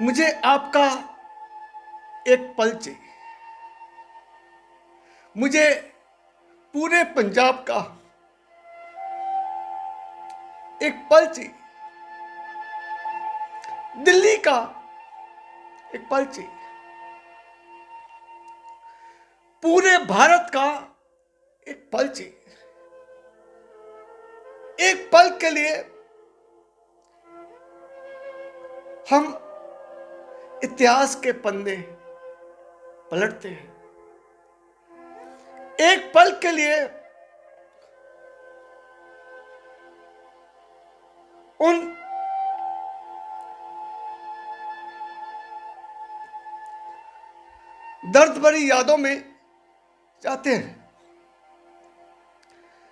मुझे आपका एक पल चाहिए। मुझे पूरे पंजाब का एक पल चाहिए। दिल्ली का एक पल चाहिए। पूरे भारत का एक पल चाहिए। एक पल के लिए हम इतिहास के पन्ने पलटते हैं। एक पल के लिए उन दर्द भरी यादों में जाते हैं।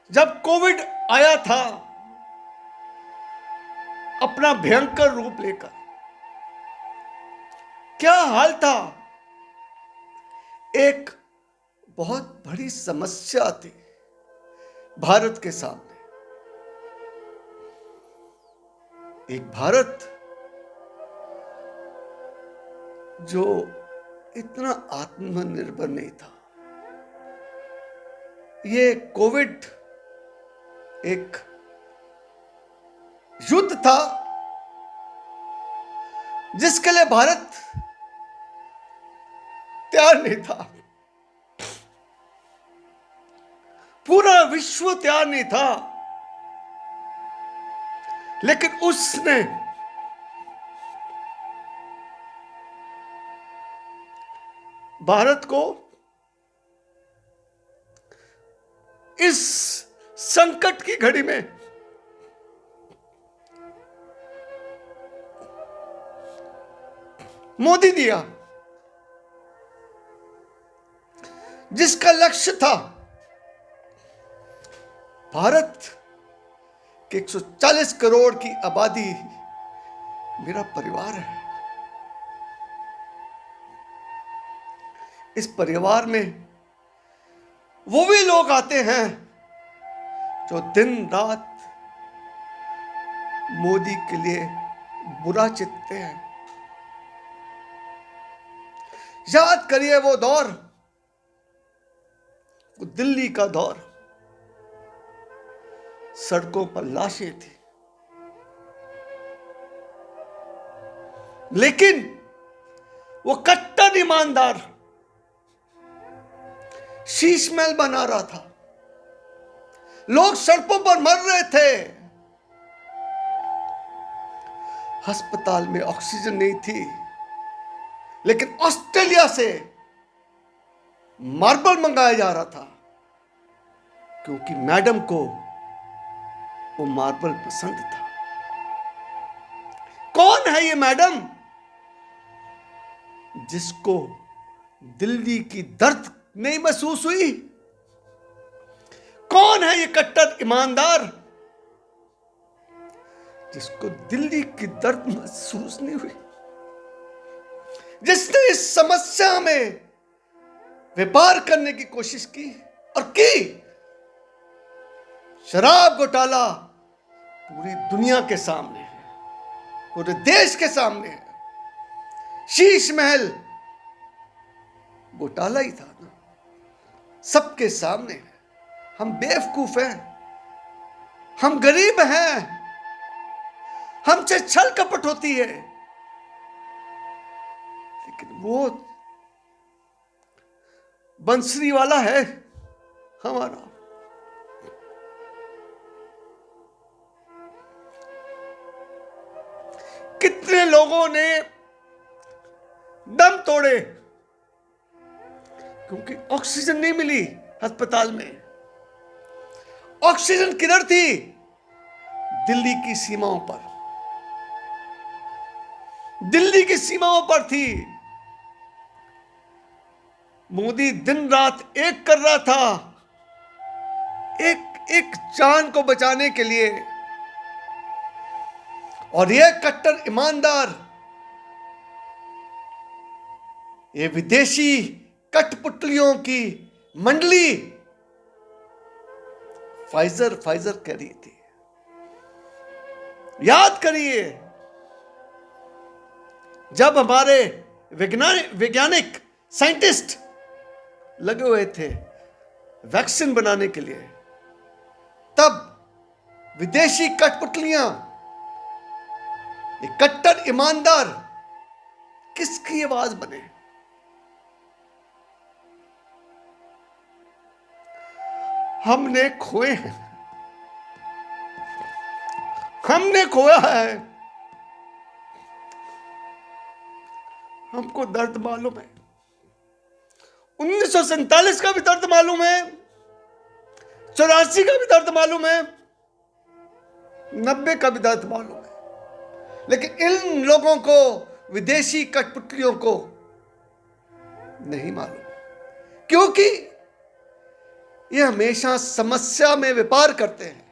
जब कोविड आया था अपना भयंकर रूप लेकर, क्या हाल था। एक बहुत बड़ी समस्या थी भारत के सामने। एक भारत जो इतना आत्मनिर्भर नहीं था। ये कोविड एक युद्ध था जिसके लिए भारत तैयार नहीं था। पूरा विश्व तैयार नहीं था। लेकिन उसने भारत को इस संकट की घड़ी में मोदी दिया, जिसका लक्ष्य था भारत के 140 करोड़ की आबादी मेरा परिवार है। इस परिवार में वो भी लोग आते हैं जो दिन रात मोदी के लिए बुरा चित्ते हैं। याद करिए वो दौर, वो दिल्ली का दौर। सड़कों पर लाशें थी, लेकिन वो कट्टर ईमानदार शीश महल बना रहा था। लोग सड़कों पर मर रहे थे। अस्पताल में ऑक्सीजन नहीं थी, लेकिन ऑस्ट्रेलिया से मार्बल मंगाया जा रहा था, क्योंकि मैडम को वो मार्बल पसंद था। कौन है ये मैडम जिसको दिल्ली की दर्द नहीं महसूस हुई? कौन है ये कट्टर ईमानदार जिसको दिल्ली की दर्द महसूस नहीं हुई? जिसने इस समस्या में व्यापार करने की कोशिश की और की। शराब घोटाला पूरी दुनिया के सामने है, पूरे देश के सामने है। शीश महल घोटाला ही था ना, सबके सामने है। हम बेवकूफ हैं, हम गरीब हैं, हमसे छल कपट होती है, लेकिन वो बंसरी वाला है हमारा। कितने लोगों ने दम तोड़े क्योंकि ऑक्सीजन नहीं मिली अस्पताल में। ऑक्सीजन किधर थी? दिल्ली की सीमाओं पर, दिल्ली की सीमाओं पर थी। मोदी दिन रात एक कर रहा था, एक एक जान को बचाने के लिए। और ये कट्टर ईमानदार, ये विदेशी कठपुतलियों की मंडली फाइजर फाइजर कह रही थी। याद करिए, जब हमारे वैज्ञानिक साइंटिस्ट लगे हुए थे वैक्सीन बनाने के लिए, तब विदेशी कठपुतलियां, ये कट्टर ईमानदार किसकी आवाज बने? हमने खोए हैं, हमने खोया है। हमको दर्द मालूम है, 1947 का भी दर्द मालूम है, 84 का भी दर्द मालूम है, 90 का भी दर्द मालूम है, लेकिन इन लोगों को, विदेशी कठपुतलियों को नहीं मालूम, क्योंकि ये हमेशा समस्या में व्यापार करते हैं।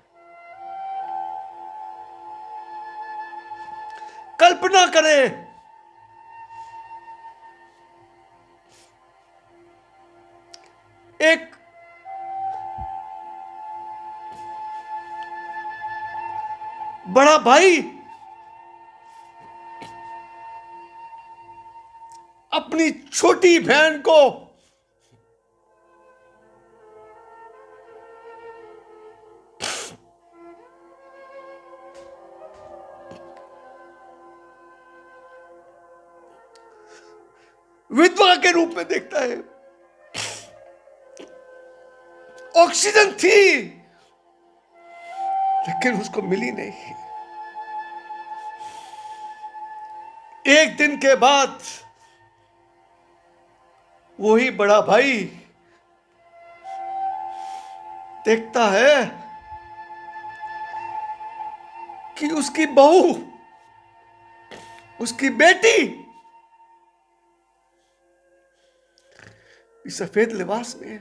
कल्पना करें, एक बड़ा भाई अपनी छोटी बहन को विधवा के रूप में देखता है। ऑक्सीजन थी लेकिन उसको मिली नहीं। एक दिन के बाद वही बड़ा भाई देखता है कि उसकी बहू, उसकी बेटी सफेद लिबास में है।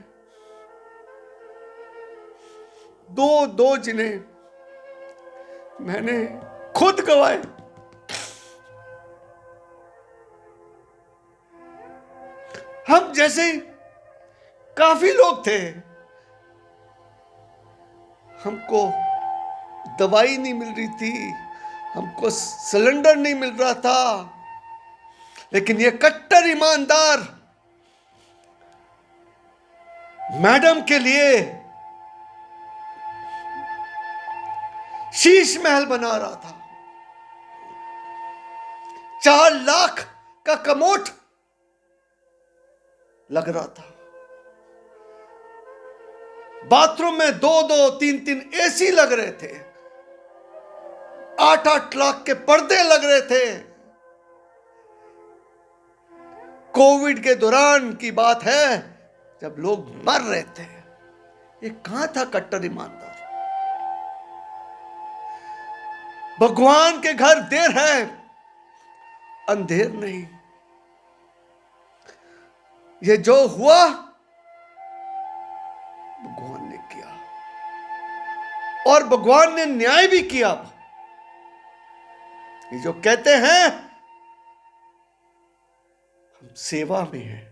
दो जिन्हें मैंने खुद गवाए। हम जैसे काफी लोग थे, हमको दवाई नहीं मिल रही थी, हमको सिलेंडर नहीं मिल रहा था, लेकिन ये कट्टर ईमानदार मैडम के लिए शीश महल बना रहा था। 4 लाख का कमोड लग रहा था। बाथरूम में 2-2, 3-3 एसी लग रहे थे। 8-8 लाख के पर्दे लग रहे थे। कोविड के दौरान की बात है, जब लोग मर रहे थे। ये कहां था कट्टर ईमानदार? भगवान के घर देर है, अंधेर नहीं। ये जो हुआ भगवान ने किया, और भगवान ने न्याय भी किया। ये जो कहते हैं हम सेवा में हैं,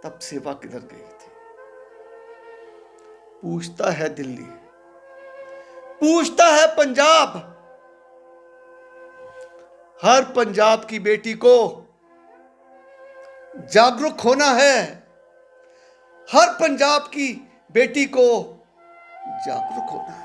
तब सेवा किधर गई थी? पूछता है दिल्ली, पूछता है पंजाब। हर पंजाब की बेटी को जागरूक होना है। हर पंजाब की बेटी को जागरूक होना है।